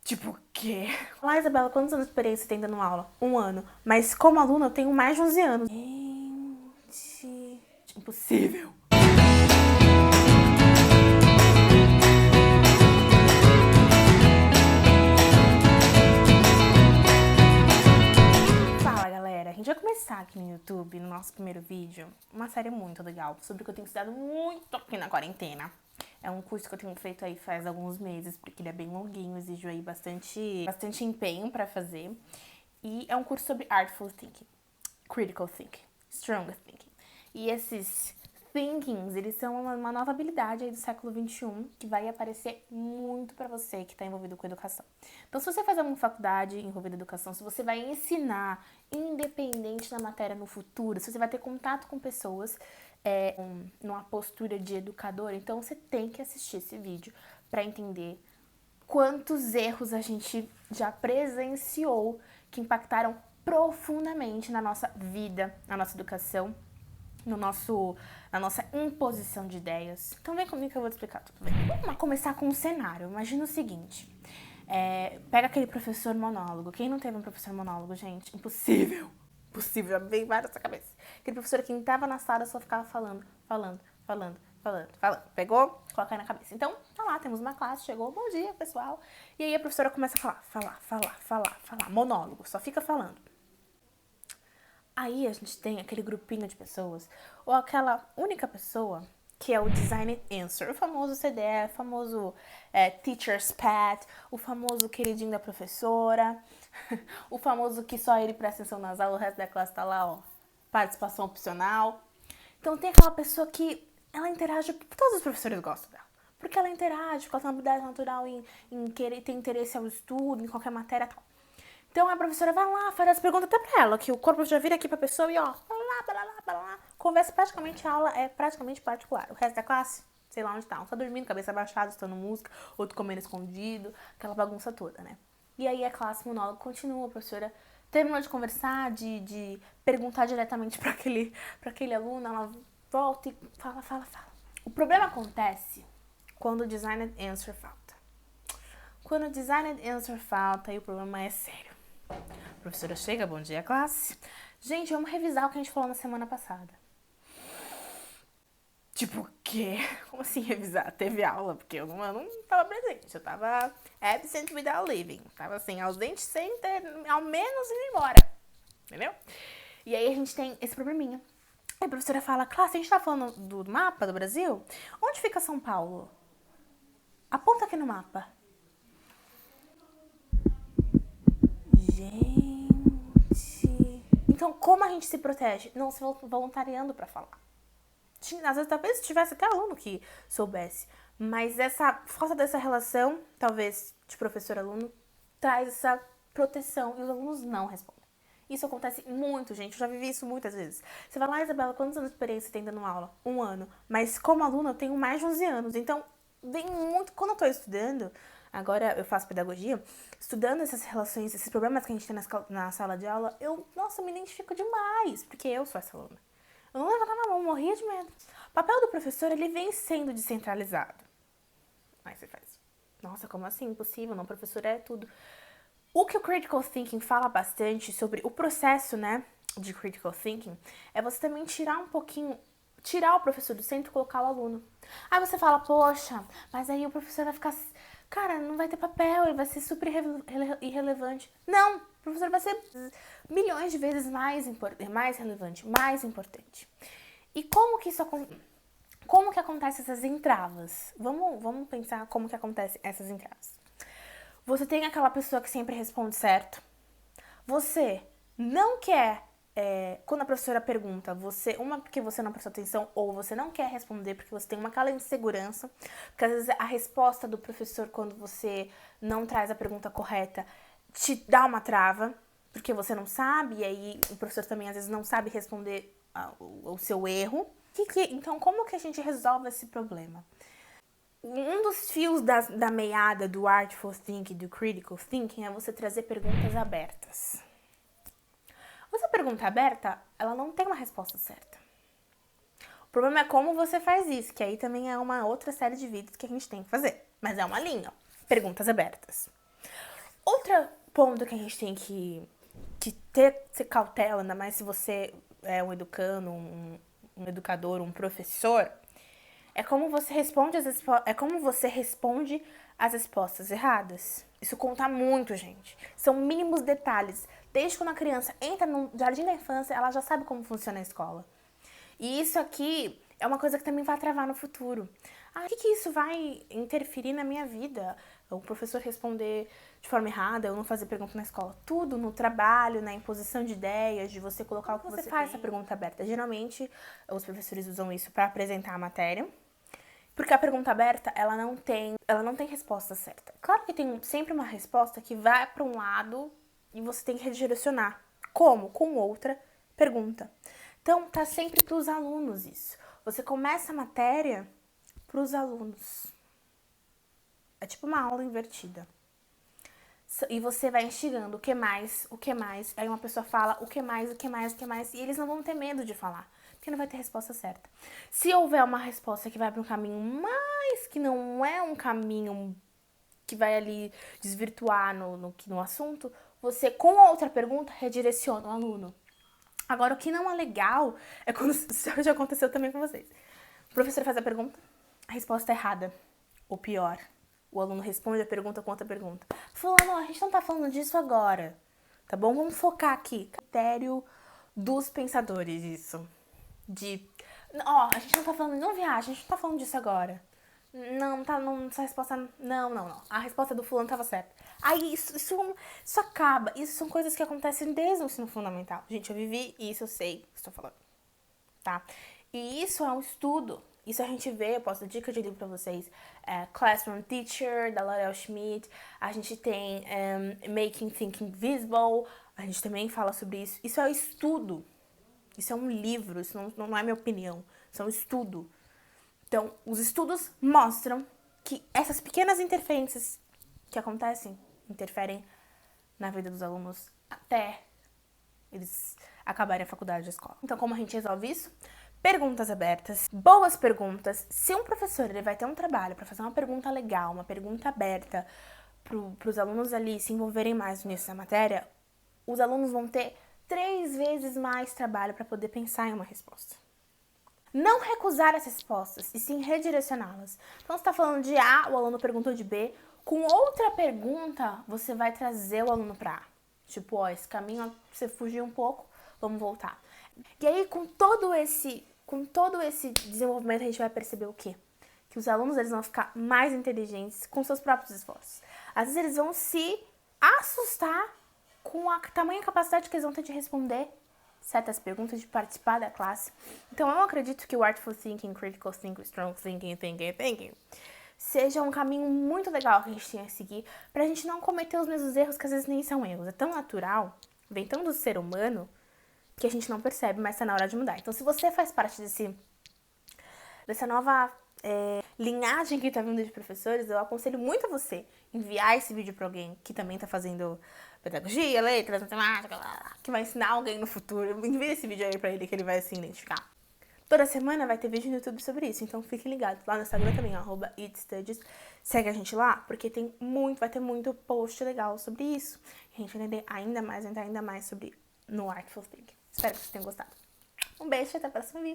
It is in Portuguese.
Tipo o quê? Olá, Isabela, quantos anos de experiência você tem dando aula? 1 ano. Mas como aluna eu tenho mais de 11 anos. Gente... Impossível. Fala, galera. A gente vai começar aqui no YouTube, no nosso primeiro vídeo, uma série muito legal sobre o que eu tenho estudado muito aqui na quarentena. É um curso que eu tenho feito aí faz alguns meses, porque ele é bem longuinho, exige aí bastante empenho pra fazer. E é um curso sobre Artful Thinking, Critical Thinking, Strong Thinking. E esses thinkings, eles são uma nova habilidade aí do século XXI que vai aparecer muito pra você que está envolvido com educação. Então, se você faz alguma faculdade envolvida em educação, se você vai ensinar independente da matéria no futuro, se você vai ter contato com pessoas numa postura de educador, então você tem que assistir esse vídeo para entender quantos erros a gente já presenciou que impactaram profundamente na nossa vida, na nossa educação, na nossa imposição de ideias. Então vem comigo que eu vou te explicar tudo. Vamos começar com um cenário. Imagina o seguinte. Pega aquele professor monólogo. Quem não teve um professor monólogo, gente? Impossível. Impossível, já veio vários na cabeça. Aquele professor que entrava na sala só ficava falando. Pegou? Coloca aí na cabeça. Então, tá lá, temos uma classe, chegou, bom dia, pessoal. E aí a professora começa a falar. Monólogo, só fica falando. Aí a gente tem aquele grupinho de pessoas, ou aquela única pessoa que é o Design Answer, o famoso CDF, o famoso Teacher's Pet, o famoso queridinho da professora, o famoso que só ele presta atenção nas aulas, o resto da classe tá lá, ó, participação opcional. Então tem aquela pessoa que ela interage, todos os professores gostam dela, porque ela interage, porque ela tem uma habilidade natural em querer ter interesse ao estudo, em qualquer matéria e tal. Então a professora vai lá, faz as perguntas até pra ela, que o corpo já vira aqui pra pessoa e ó, conversa praticamente, a aula é praticamente particular. O resto da classe, sei lá onde tá, um tá dormindo, cabeça abaixada, escutando música, outro comendo escondido, aquela bagunça toda, né? E aí a classe monólogo continua, a professora terminou de conversar, de perguntar diretamente pra aquele aluno, ela volta e fala. O problema acontece quando o Designed Answer falta. Quando o Designed Answer falta, aí o problema é sério. A professora chega, bom dia, classe. Gente, vamos revisar o que a gente falou na semana passada. Tipo o quê? Como assim revisar? Teve aula, porque eu não tava presente. Eu tava absent without leaving. Tava assim, ausente sem ter, ao menos, ir embora. Entendeu? E aí a gente tem esse probleminha. Aí a professora fala, classe, a gente tá falando do mapa do Brasil? Onde fica São Paulo? Aponta aqui no mapa. Gente... Então, como a gente se protege? Não se voluntariando pra falar. Às vezes, talvez tivesse até aluno que soubesse. Mas essa falta dessa relação, talvez, de professor-aluno, traz essa proteção e os alunos não respondem. Isso acontece muito, gente. Eu já vivi isso muitas vezes. Você vai lá, Isabela, quantos anos de experiência você tem dando aula? 1 ano. Mas como aluna, eu tenho mais de 11 anos. Então, vem muito... Quando eu tô estudando, agora eu faço pedagogia, estudando essas relações, esses problemas que a gente tem na sala de aula, nossa, eu me identifico demais, porque eu sou essa aluna. Eu não levantava a mão, morria de medo. O papel do professor, ele vem sendo descentralizado. Aí você faz, nossa, como assim? Impossível, não, o professor é tudo. O que o Critical Thinking fala bastante sobre o processo, né, de Critical Thinking, é você também tirar um pouquinho, tirar o professor do centro e colocar o aluno. Aí você fala, poxa, mas aí o professor vai ficar, cara, não vai ter papel, ele vai ser super irrelevante. Não, o professor vai ser milhões de vezes mais relevante, mais importante. E como que acontece essas entravas? Vamos pensar como que acontecem essas entravas. Você tem aquela pessoa que sempre responde certo. Você não quer, quando a professora pergunta, porque você não prestou atenção, ou você não quer responder porque você tem aquela insegurança, porque às vezes a resposta do professor, quando você não traz a pergunta correta, te dá uma trava, porque você não sabe, e aí o professor também às vezes não sabe responder o seu erro. Então, como que a gente resolve esse problema? Um dos fios da meada do Artful Thinking, do Critical Thinking, é você trazer perguntas abertas. Essa pergunta aberta, ela não tem uma resposta certa. O problema é como você faz isso, que aí também é uma outra série de vídeos que a gente tem que fazer. Mas é uma linha, ó. Perguntas abertas. Outro ponto que a gente tem que ter cautela, ainda mais se você é um educando, um educador, um professor, é como você responde as respostas erradas. Isso conta muito, gente. São mínimos detalhes. Desde quando a criança entra no jardim da infância, ela já sabe como funciona a escola. E isso aqui é uma coisa que também vai travar no futuro. Ah, o que isso vai interferir na minha vida? O professor responder de forma errada, eu não fazer pergunta na escola. Tudo no trabalho, na imposição de ideias, de você colocar o que você faz essa pergunta aberta. Geralmente, os professores usam isso para apresentar a matéria. Porque a pergunta aberta, ela não tem resposta certa. Claro que tem sempre uma resposta que vai para um lado e você tem que redirecionar. Como? Com outra pergunta. Então, tá sempre para os alunos isso. Você começa a matéria para os alunos. É tipo uma aula invertida. E você vai instigando o que mais, o que mais. Aí uma pessoa fala o que mais, o que mais, o que mais. E eles não vão ter medo de falar, porque não vai ter resposta certa. Se houver uma resposta que vai para um caminho mais que não é um caminho que vai ali desvirtuar no assunto, você, com outra pergunta, redireciona o aluno. Agora, o que não é legal é quando isso já aconteceu também com vocês. O professor faz a pergunta, a resposta é errada. Ou pior, o aluno responde a pergunta com outra pergunta. Fulano, a gente não tá falando disso agora, tá bom? Vamos focar aqui. Critério dos pensadores, isso. A gente não tá falando, não viaja, a gente não tá falando disso agora. Não, essa resposta, não. A resposta do fulano tava certa. Aí isso acaba. Isso são coisas que acontecem desde o ensino fundamental. Gente, eu vivi isso, eu sei o que estou falando, tá? E isso é um estudo. Isso a gente vê, eu posso dar dica de livro pra vocês. Classroom Teacher, da L'Oréal Schmidt. A gente tem Making Thinking Visible. A gente também fala sobre isso. Isso é um estudo. Isso é um livro. Isso não é minha opinião. Isso é um estudo. Então, os estudos mostram que essas pequenas interferências que acontecem interferem na vida dos alunos até eles acabarem a faculdade, a escola. Então, como a gente resolve isso? Perguntas abertas, boas perguntas. Se um professor ele vai ter um trabalho para fazer uma pergunta legal, uma pergunta aberta para os alunos ali se envolverem mais nisso na matéria, os alunos vão ter 3 vezes mais trabalho para poder pensar em uma resposta. Não recusar as respostas, e sim redirecioná-las. Então, você está falando de A, o aluno perguntou de B. Com outra pergunta, você vai trazer o aluno para A. Tipo, esse caminho você fugiu um pouco, vamos voltar. E aí, com todo esse desenvolvimento, a gente vai perceber o quê? Que os alunos eles vão ficar mais inteligentes com seus próprios esforços. Às vezes, eles vão se assustar com a tamanha capacidade que eles vão ter de responder certas perguntas, de participar da classe. Então, eu acredito que o Artful Thinking, Critical Thinking, Strong Thinking seja um caminho muito legal que a gente tenha que seguir pra gente não cometer os mesmos erros que às vezes nem são erros. É tão natural, vem tão do ser humano, que a gente não percebe, mas tá na hora de mudar. Então, se você faz parte dessa nova linhagem que tá vindo de professores, eu aconselho muito a você enviar esse vídeo pra alguém que também tá fazendo pedagogia, letras, matemática, que vai ensinar alguém no futuro. Envie esse vídeo aí pra ele que ele vai se identificar. Toda semana vai ter vídeo no YouTube sobre isso, então fiquem ligados. Lá no Instagram também, @itstudies. Segue a gente lá, porque vai ter muito post legal sobre isso. A gente vai entender ainda mais sobre no Artful Thinking. Espero que vocês tenham gostado. Um beijo e até o próximo vídeo.